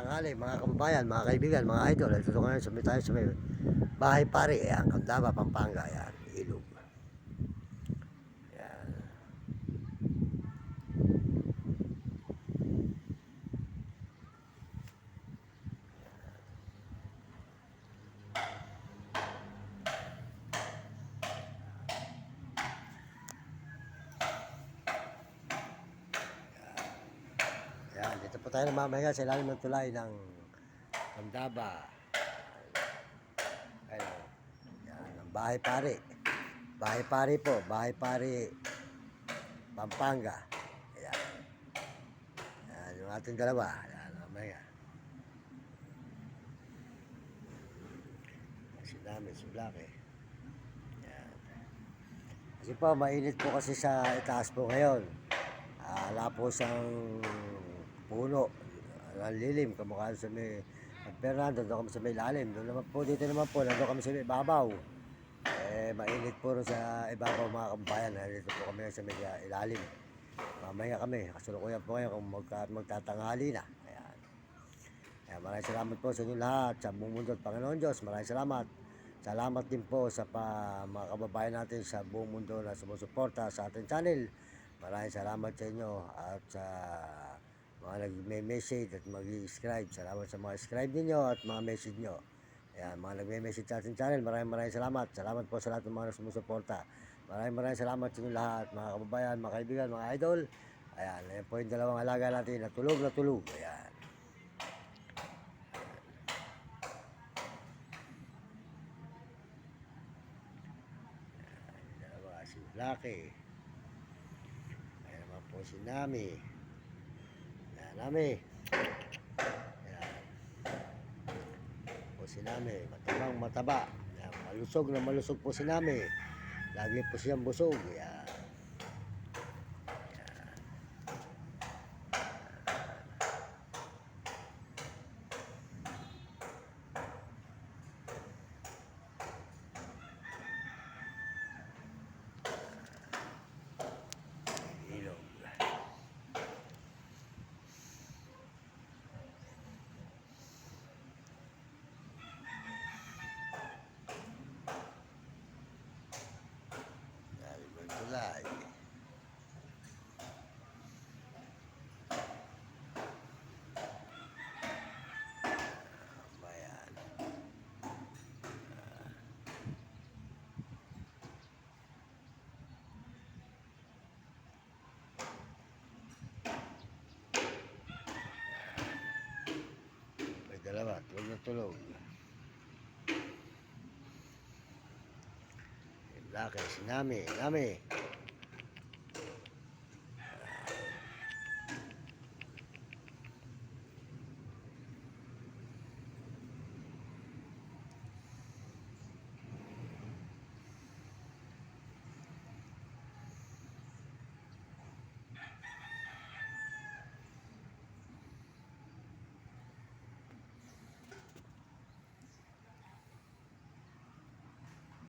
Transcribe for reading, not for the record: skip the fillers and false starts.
tanghali, mga kababayan, mga kaibigan, mga idol. Ito ko ngayon, sumit tayo sa may bahay pare. Ayan, Candaba, Pampanga. Ayan, ilog. Ayan. Ayan, dito po tayo namamahinga sa ilalim ng tulay ng Candaba. Ayan, ayan, ang bahay pare. Bahay pare po, bahay pare Pampanga. Ayan, ayan yung ating dalawa. Ayan, namamahinga. Si namin, si Black eh. Ayan. Kasi po, mainit po kasi sa itaas po ngayon. Wala po siyang puno. Ang lilim, kamukha sa may Fernando, doon kami sa may lalim. Doon naman po, dito naman po, nandun kami sa may ibabaw. Mainit po rin sa ibabaw mga kababayan. Dito po kami sa may ilalim. Mamaya kami, kasulukuyan po ngayon kung magtatanghali na. Ayan. Ayan, maraming salamat po sa inyo lahat, sa buong mundo at Panginoon Diyos. Maraming salamat. Salamat din po sa mga kababayan natin sa buong mundo na sumusuporta sa ating channel. Maraming salamat sa inyo at sa mga nagme-message at mag-subscribe. Salamat sa mga subscribe ninyo at mga message nyo. Ayan, mga nagme-message sa ating channel, maraming salamat. Salamat po sa lahat ng mga sumusuporta. Maraming salamat sa inyo lahat, mga kababayan, mga kaibigan, mga idol. Ayan, ayan po yung dalawang alaga natin na tulog na tulog. Ayan. Dalawa, si Blackie. Ayan naman po si Nami. Ayan, Nami. Ayan. Po si Nami, matabang mataba. Ayan, malusog na malusog po si Nami. Lagi po siyang busog. Ayan. Ilog. Tulay. Bayan. May dalawa, tulog na tulog. Laki, si Nami. Nami.